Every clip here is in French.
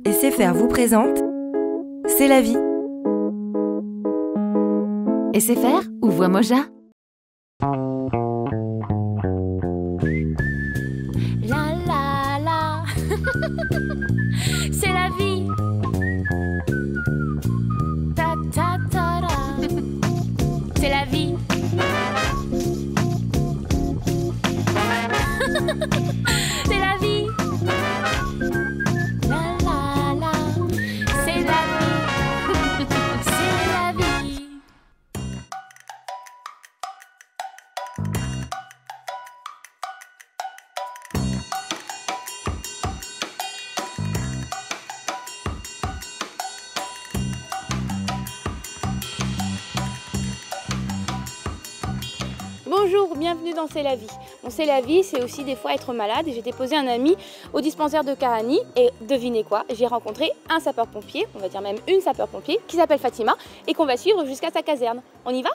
SFR vous présente C'est la vie. SFR ou Voix Moja. La la la, c'est la vie. Ta ta ta ra, c'est la vie. C'est la vie. La la la, c'est la vie. C'est la vie. Bonjour, bienvenue dans C'est la vie. Bon, C'est la vie, c'est aussi des fois être malade. Et j'ai déposé un ami au dispensaire de Karani et devinez quoi, j'ai rencontré un sapeur-pompier, on va dire même une sapeur-pompier, qui s'appelle Fatima et qu'on va suivre jusqu'à sa caserne. On y va ?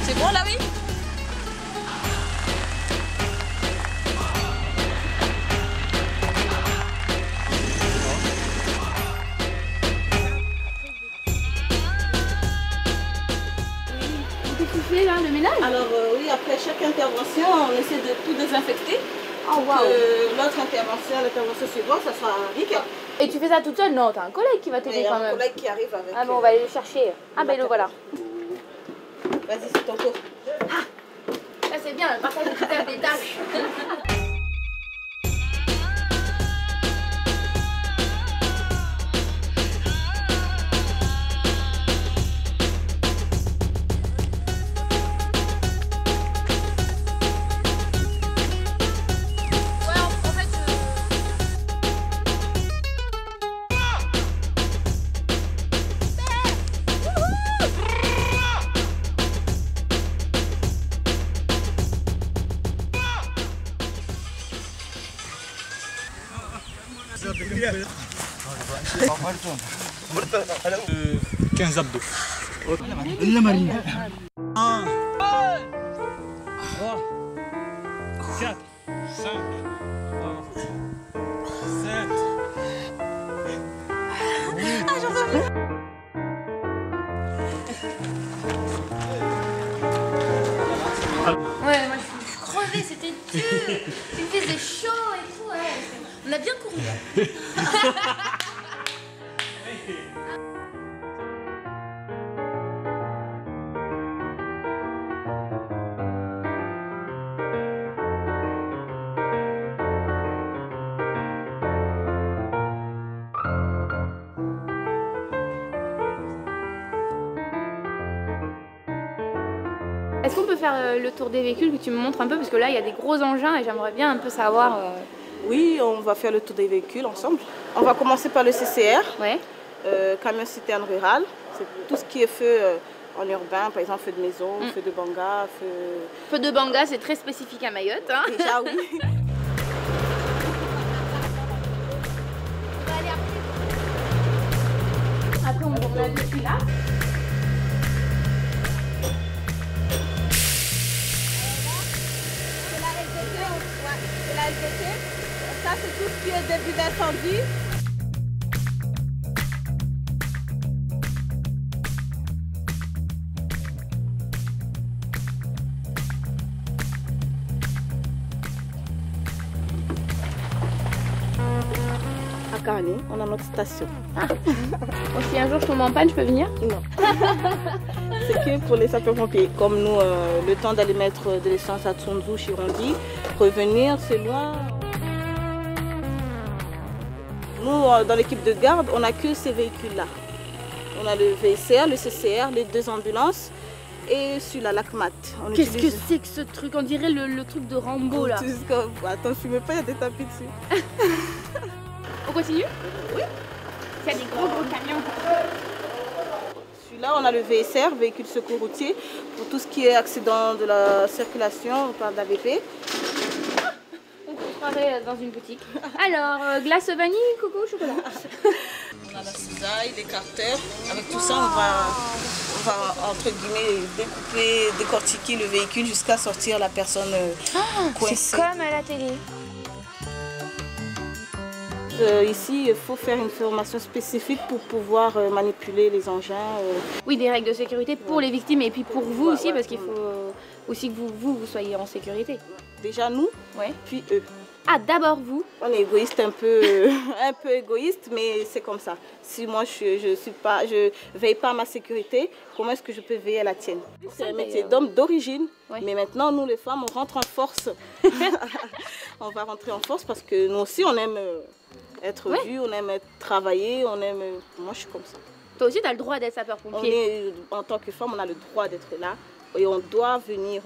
C'est bon là, oui? Qu'est-ce que tu fais là, le ménage ? Alors oui, après chaque intervention, on essaie de tout désinfecter. Oh Pour waouh. que l'autre intervention, l'intervention suivante, ça sera nickel. Et tu fais ça toute seule ? Non, t'as un collègue qui va Il t'aider y a quand un même. collègue qui arrive avec... Ah bon, on va aller le chercher. Ah ben le voilà. Vas-y, c'est ton tour. Ça c'est bien, le partage équitable des tâches. Euh, 15 abdos. 1, 3, 4, 5, 7. Ouais, moi je suis crevée, c'était dur. Il faisait chaud et tout, ouais. On a bien couru. Est-ce qu'on peut faire le tour des véhicules, que tu me montres un peu, parce que là il y a des gros engins et j'aimerais bien un peu savoir. Oui, on va faire le tour des véhicules ensemble. On va commencer par le CCR, Ouais. camion citerne rural. C'est tout ce qui est feu en urbain, par exemple feu de maison, feu de banga, feu... Feu de banga, c'est très spécifique à Mayotte. Hein. Déjà, oui. Après on a vu là. C'est la LDT. Ça, c'est tout ce qui est début d'incendie. À Karani, on a notre station. Bon, si un jour je tombe en panne, je peux venir. Non. C'est que pour les sapeurs-pompiers. Comme nous, le temps d'aller mettre de l'essence à Tsunzu, Chirondi, revenir, c'est loin. Nous, dans l'équipe de garde, on n'a que ces véhicules-là. On a le VCR, le CCR, les 2 ambulances et sur la LACMAT. Qu'est-ce que c'est que ce truc ? On dirait le truc de Rambo là. Attends, je ne pas, il y a des tapis dessus. On continue ? Oui. Il y a des gros camions. Là, on a le VSR, véhicule secours routier, pour tout ce qui est accident de la circulation, on parle d'AVP. On se croirait dans une boutique. Alors, glace vanille, coco, chocolat. On a la cisaille, l'écarteur. Avec tout ça, on va entre guillemets découper, décortiquer le véhicule jusqu'à sortir la personne coincée. C'est comme à la télé. Ici, il faut faire une formation spécifique pour pouvoir manipuler les engins. Oui, des règles de sécurité pour les victimes et puis pour vous aussi, parce qu'il faut aussi que vous soyez en sécurité. Déjà nous, puis eux. Ah, d'abord vous. On est égoïste, un peu égoïste, mais c'est comme ça. Si moi je veille pas à ma sécurité, comment est-ce que je peux veiller à la tienne? C'est un métier d'homme d'origine, mais maintenant nous les femmes, on rentre en force. On va rentrer en force parce que nous aussi on aime être vus, on aime travailler, on aime. Moi je suis comme ça. Toi aussi tu as le droit d'être sapeur-pompier. En tant que femme, on a le droit d'être là. Et on doit venir,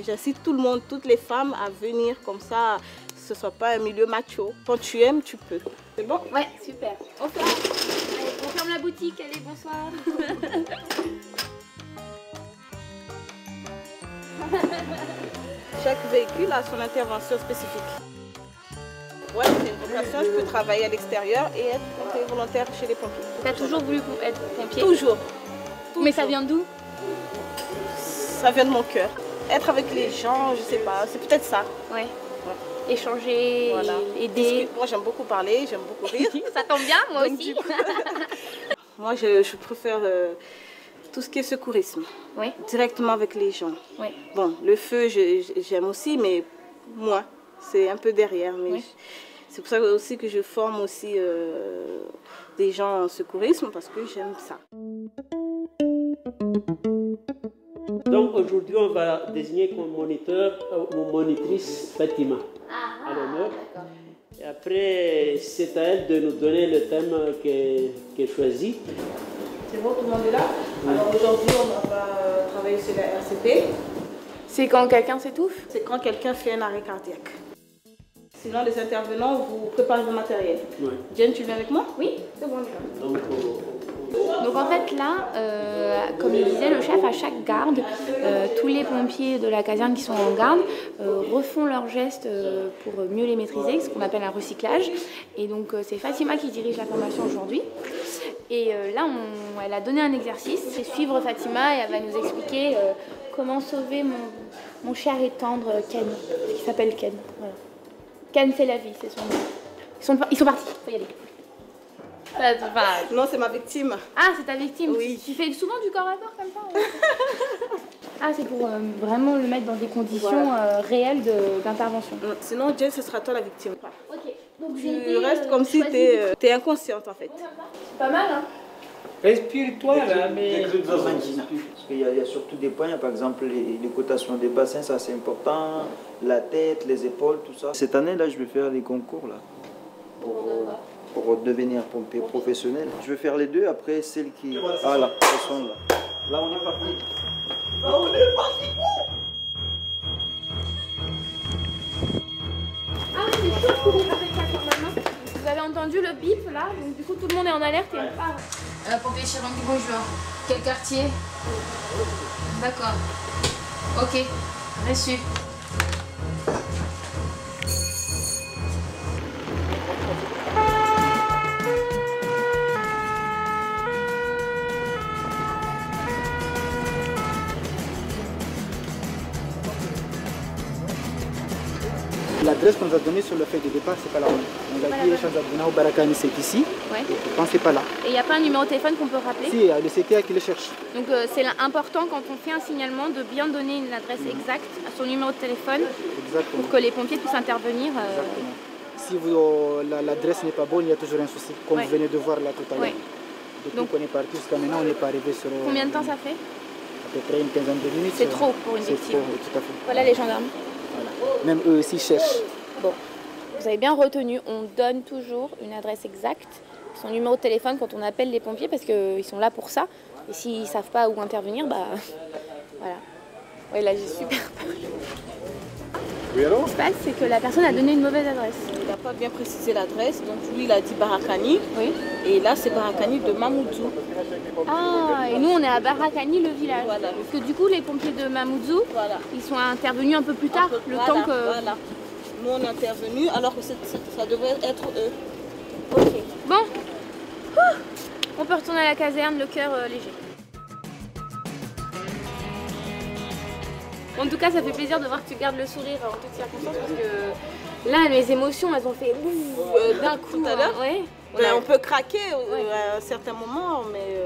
j'incite tout le monde, toutes les femmes à venir comme ça, que ce ne soit pas un milieu macho. Quand tu aimes, tu peux. C'est bon? Ouais, super. On ferme la boutique, allez, bonsoir. Chaque véhicule a son intervention spécifique. Ouais, c'est une vocation, je peux travailler à l'extérieur et être pompier volontaire chez les pompiers. Tu as toujours voulu être pompier? Toujours. Mais ça vient d'où? Ça vient de mon cœur. Être avec les gens, je sais pas, c'est peut-être ça. Ouais. Échanger, aider. Moi j'aime beaucoup parler, j'aime beaucoup rire. Ça tombe bien, moi donc, aussi. Moi je préfère tout ce qui est secourisme. Oui. Directement avec les gens. Oui. Bon, le feu j'aime aussi, mais moi, c'est un peu derrière. Mais c'est pour ça aussi que je forme aussi des gens en secourisme, parce que j'aime ça. Donc aujourd'hui, on va désigner comme moniteur ou monitrice Fatima à l'honneur. Et après, c'est à elle de nous donner le thème qu'elle choisit. C'est bon, tout le monde est là? Alors aujourd'hui, on va travailler sur la RCP. C'est quand quelqu'un s'étouffe? C'est quand quelqu'un fait un arrêt cardiaque. Sinon, les intervenants, vous préparez le matériel. Jen, tu viens avec moi? Oui, c'est bon, d'accord. Donc en fait là, comme le disait le chef, à chaque garde, tous les pompiers de la caserne qui sont en garde refont leurs gestes pour mieux les maîtriser, ce qu'on appelle un recyclage. Et donc c'est Fatima qui dirige la formation aujourd'hui. Et là, elle a donné un exercice, c'est suivre Fatima et elle va nous expliquer comment sauver mon cher et tendre Ken, qui s'appelle Ken. Voilà. Ken, c'est la vie, c'est son nom. Ils sont partis, faut y aller. Non, c'est ma victime. Ah, c'est ta victime? Oui. Tu fais souvent du corps à corps comme ça? Ah, c'est pour vraiment le mettre dans des conditions réelles d'intervention. Sinon, Jen, ce sera toi la victime. Ok. Donc, tu restes comme si tu es inconsciente en fait. C'est pas mal, hein? Respire-toi là, mais... Parce qu'il y a surtout des points, par exemple les cotations des bassins, ça c'est important, la tête, les épaules, tout ça. Cette année là, je vais faire les concours là, pour devenir pompier professionnel. Je vais faire les deux, après celle qui... Ah là, elles sont là. Là on est parti. Là on est parti. Ah oui, c'est chaud pour vous faire ça quand même. Vous avez entendu le bip là, donc du coup tout le monde est en alerte et on part. Pompier Chirangui, bonjour. Quel quartier? D'accord. Ok, reçu. L'adresse qu'on nous a donnée sur le fait de départ, c'est pas là. On a dit Chanzabuna au Barakani, c'est ici. Ouais. Et pourtant, c'est pas là. Et il n'y a pas un numéro de téléphone qu'on peut rappeler? Si, il y a le CTA qui le cherche. Donc c'est important quand on fait un signalement de bien donner une adresse exacte à son numéro de téléphone. Exactement. Pour que les pompiers puissent intervenir. Exactement. Si l'adresse n'est pas bonne, il y a toujours un souci, comme vous venez de voir là tout à l'heure. Donc on est parti jusqu'à maintenant, on n'est pas arrivé sur... Combien de temps ça fait? À peu près une quinzaine de minutes. C'est trop pour une victime. C'est trop, oui, tout à fait. Voilà les gendarmes. Voilà. Même eux aussi cherchent. Bon, vous avez bien retenu, on donne toujours une adresse exacte, son numéro de téléphone quand on appelle les pompiers parce qu'ils sont là pour ça. Et s'ils ne savent pas où intervenir, bah voilà. Oui, là j'ai super peur. Ce qui se passe, c'est que la personne a donné une mauvaise adresse. Il n'a pas bien précisé l'adresse, donc lui il a dit Barakani. Oui. Et là c'est Barakani de Mamoudzou. Ah, et nous on est à Barakani, le village. Voilà. Parce que du coup les pompiers de Mamoudzou, voilà, ils sont intervenus un peu plus tard, le temps que... Voilà. Nous on est intervenus alors que ça devrait être eux. Ok. Bon, on peut retourner à la caserne, le cœur léger. En tout cas, ça fait plaisir de voir que tu gardes le sourire en toutes circonstances parce que là, mes émotions, elles ont fait d'un coup. Tout à l'heure, ouais. On peut craquer à un certain moment, mais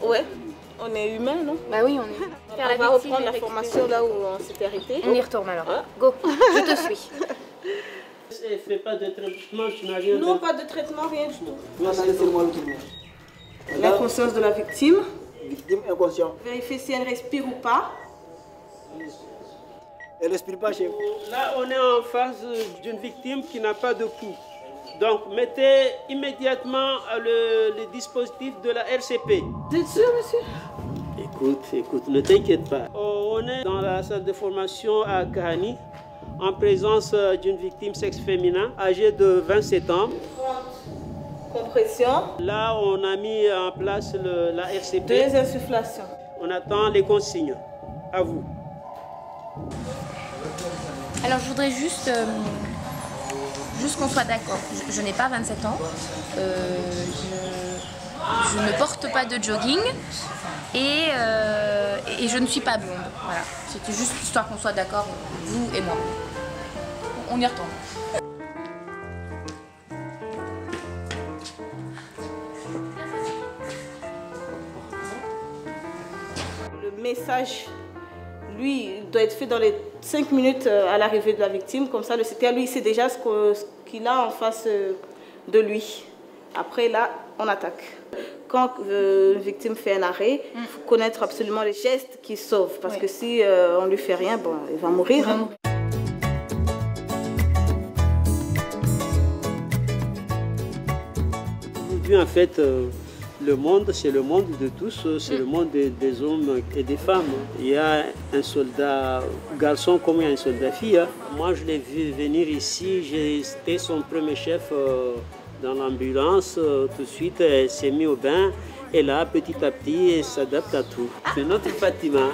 ouais, on est humain, non? Bah oui, on est. On va reprendre la formation là où on s'était arrêté. On y retourne alors. Go, je te suis. Elle ne fait pas de traitement, tu n'as rien. Non, pas de traitement, rien du tout. Laissez-moi le tourner. L'inconscience de la victime. Victime inconscient. Vérifier si elle respire ou pas. Elle ne respire pas, chef. Là, on est en face d'une victime qui n'a pas de pouls. Donc, mettez immédiatement le dispositif de la RCP. Vous êtes sûr, monsieur? Écoute, ne t'inquiète pas. On est dans la salle de formation à Kahani, en présence d'une victime sexe féminin âgée de 27 ans. Compression. Là, on a mis en place la RCP. Deux insufflations. On attend les consignes. À vous. Alors je voudrais juste qu'on soit d'accord. Je n'ai pas 27 ans. Je ne porte pas de jogging et je ne suis pas blonde. Voilà. C'était juste histoire qu'on soit d'accord, vous et moi. On y retourne. Le message, lui, il doit être fait dans les 5 minutes à l'arrivée de la victime. Comme ça, le CPA, lui, il sait déjà ce qu'il a en face de lui. Après, là, on attaque. Quand une victime fait un arrêt, il faut connaître absolument les gestes qui sauvent. Parce que si on ne lui fait rien, bon, il va mourir. Aujourd'hui, en fait, le monde, c'est le monde de tous, c'est le monde des hommes et des femmes. Il y a un soldat garçon comme il y a un soldat fille. Moi, je l'ai vu venir ici, j'étais son premier chef dans l'ambulance. Tout de suite, elle s'est mise au bain et là, petit à petit, elle s'adapte à tout. C'est notre Fatima.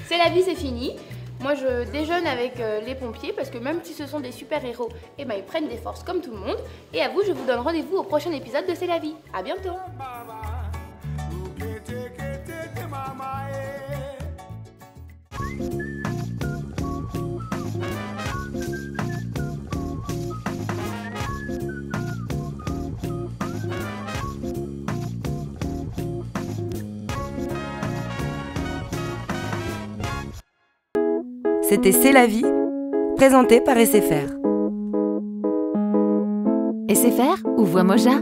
C'est la vie, c'est fini. Moi, je déjeune avec les pompiers parce que même si ce sont des super-héros, eh ben, ils prennent des forces comme tout le monde. Et à vous, je vous donne rendez-vous au prochain épisode de C'est la vie. À bientôt. C'était C'est la vie, présenté par SFR. SFR ou Voix Moja?